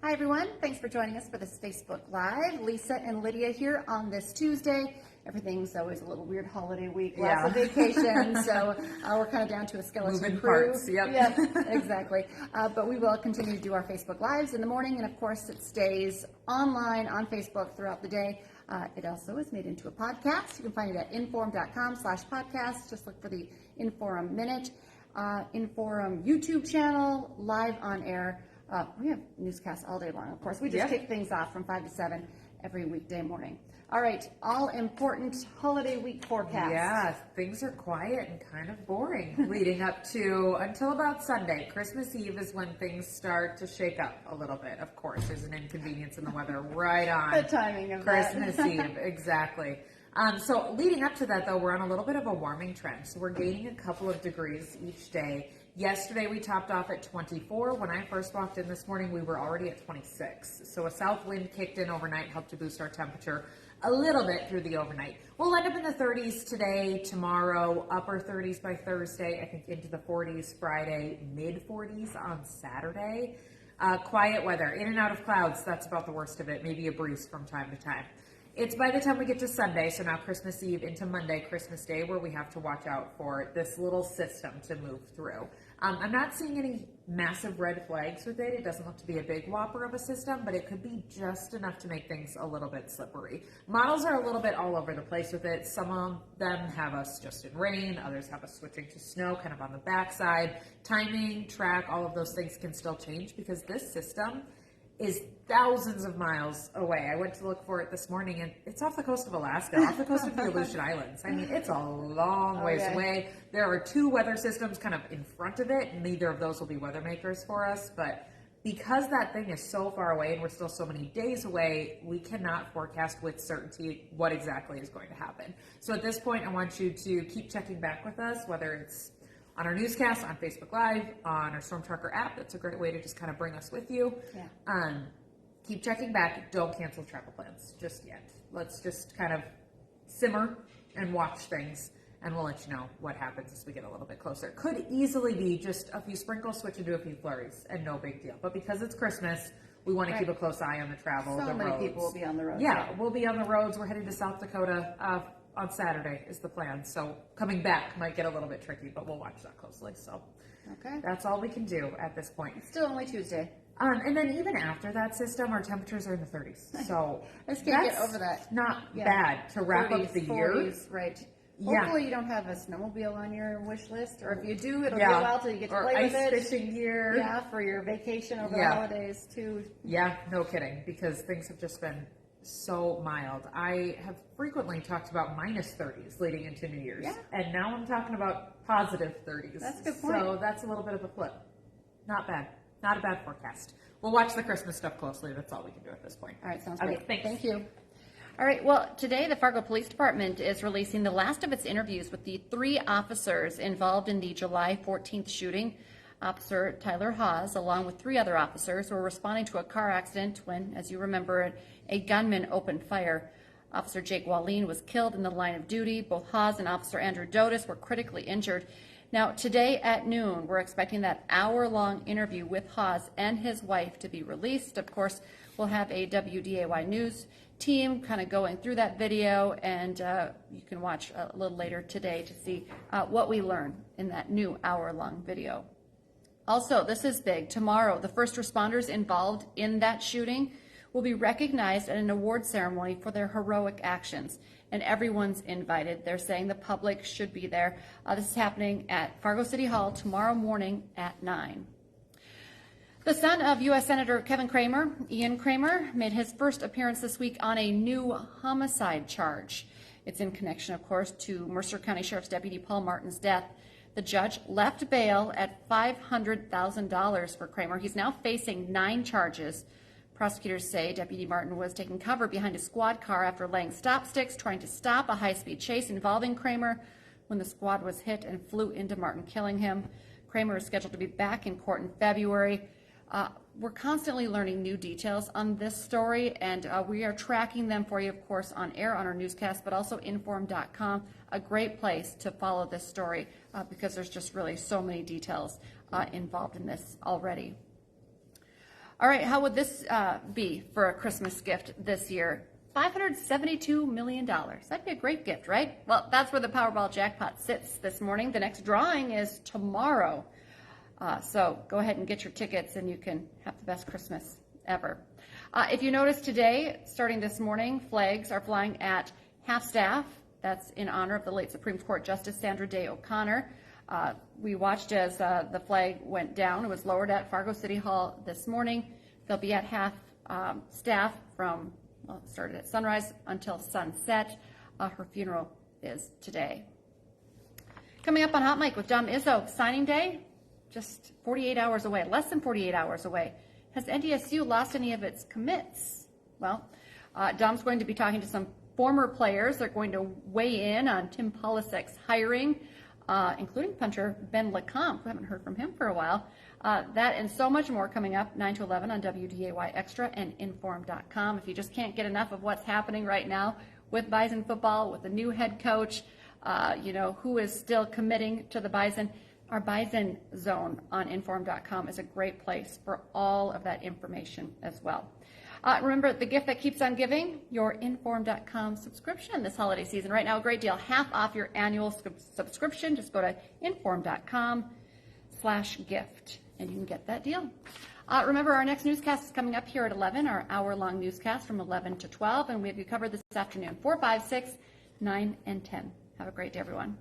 Hi everyone, thanks for joining us for this Facebook Live. Lisa and Lydia here on this Tuesday. Everything's always a little weird holiday week, lots of vacations, so we're kind of down to a skeleton Moving crew. Parts, yep. Yep, exactly. But we will continue to do our Facebook Lives in the morning, and of course it stays online on Facebook throughout the day. It also is made into a podcast. You can find it at inforum.com/podcast. Just look for the Inforum Minute. Inforum YouTube channel, live on air. We have newscasts all day long, of course. We just kick things off from 5 to 7 every weekday morning. All right, all important holiday week forecast. Yeah, things are quiet and kind of boring leading up to until about Sunday. Christmas Eve is when things start to shake up a little bit. Of course, there's an inconvenience in the weather right on the timing of Christmas Eve, exactly. So leading up to that, though, we're on a little bit of a warming trend. So we're gaining a couple of degrees each day. Yesterday, we topped off at 24. When I first walked in this morning, we were already at 26. So a south wind kicked in overnight, helped to boost our temperature a little bit through the overnight. We'll end up in the 30s today, tomorrow, upper 30s by Thursday, I think into the 40s Friday, mid 40s on Saturday. Quiet weather, in and out of clouds, that's about the worst of it. Maybe a breeze from time to time. It's by the time we get to Sunday, so now Christmas Eve into Monday, Christmas Day, where we have to watch out for this little system to move through. I'm not seeing any massive red flags with it. It doesn't look to be a big whopper of a system, but it could be just enough to make things a little bit slippery. Models are a little bit all over the place with it. Some of them have us just in rain. Others have us switching to snow kind of on the backside. Timing, track, all of those things can still change because this system is thousands of miles away. I went to look for it this morning, and it's off the coast of Alaska, off the coast of the Aleutian Islands. I mean, it's a long ways away. There are two weather systems kind of in front of it, and neither of those will be weather makers for us, but because that thing is so far away and we're still so many days away, we cannot forecast with certainty what exactly is going to happen. So at this point, I want you to keep checking back with us, whether it's on our newscast, on Facebook Live, on our Storm Tracker app. That's a great way to just kind of bring us with you. Yeah. Keep checking back. Don't cancel travel plans just yet. Let's just kind of simmer and watch things, and we'll let you know what happens as we get a little bit closer. Could easily be just a few sprinkles, switch into a few flurries, and no big deal. But because it's Christmas, we want to keep a close eye on the travel, so the many roads. People will be on the roads. Yeah, we'll be on the roads. We're heading to South Dakota on Saturday is the plan. So coming back might get a little bit tricky, but we'll watch that closely. So that's all we can do at this point. It's still only Tuesday. And then even after that system, our temperatures are in the 30s. So I just can't get over that. Not bad to wrap 30s, up the 40s, year. Right. Hopefully you don't have a snowmobile on your wish list, or if you do, it'll be a while till you get to or play with it. Ice fishing gear. Yeah, for your vacation over the holidays too. Yeah, no kidding, because things have just been so mild. I have frequently talked about minus 30s leading into New Year's, and now I'm talking about positive 30s. That's a good point. So that's a little bit of a flip. Not bad. Not a bad forecast. We'll watch the Christmas stuff closely. That's all we can do at this point. All right, sounds great. Thanks. Thank you. All right, well, today the Fargo Police Department is releasing the last of its interviews with the 3 officers involved in the July 14th shooting. Officer Tyler Hawes, along with 3 other officers, were responding to a car accident when, as you remember, a gunman opened fire. Officer Jake Wallin was killed in the line of duty. Both Hawes and Officer Andrew Dotis were critically injured. Now, today at noon, we're expecting that hour-long interview with Hawes and his wife to be released. Of course, we'll have a WDAY News team kind of going through that video, and you can watch a little later today to see what we learn in that new hour-long video. Also, this is big. Tomorrow, the first responders involved in that shooting will be recognized at an award ceremony for their heroic actions, and everyone's invited. They're saying the public should be there. This is happening at Fargo City Hall tomorrow morning at 9. The son of U.S. Senator Kevin Kramer, Ian Kramer, made his first appearance this week on a new homicide charge. It's in connection, of course, to Mercer County Sheriff's Deputy Paul Martin's death. The judge left bail at $500,000 for Kramer. He's now facing 9 charges. Prosecutors say Deputy Martin was taking cover behind a squad car after laying stop sticks, trying to stop a high-speed chase involving Kramer when the squad was hit and flew into Martin, killing him. Kramer is scheduled to be back in court in February. We're constantly learning new details on this story, and we are tracking them for you, of course, on air on our newscast, but also inform.com, a great place to follow this story because there's just really so many details involved in this already. All right, how would this be for a Christmas gift this year? $572 million. That'd be a great gift, right? Well, that's where the Powerball jackpot sits this morning. The next drawing is tomorrow. So go ahead and get your tickets and you can have the best Christmas ever. If you notice today, starting this morning, flags are flying at half-staff. That's in honor of the late Supreme Court Justice Sandra Day O'Connor. We watched as the flag went down. It was lowered at Fargo City Hall this morning. They'll be at half-staff from, well, it started at sunrise until sunset. Her funeral is today. Coming up on Hot Mic with Dom Izzo, signing day, just 48 hours away, less than 48 hours away. Has NDSU lost any of its commits? Well, Dom's going to be talking to some former players. They're going to weigh in on Tim Polasek's hiring, including punter Ben LeCompte. We haven't heard from him for a while. That and so much more coming up 9 to 11 on WDAY Extra and Inform.com. If you just can't get enough of what's happening right now with Bison football, with the new head coach, who is still committing to the Bison, our Bison zone on Inform.com is a great place for all of that information as well. Remember, the gift that keeps on giving, your Inform.com subscription this holiday season. Right now, a great deal, half off your annual subscription. Just go to Inform.com/gift, and you can get that deal. Remember, our next newscast is coming up here at 11, our hour-long newscast from 11 to 12, and we have you covered this afternoon, 4, 5, 6, 9, and 10. Have a great day, everyone.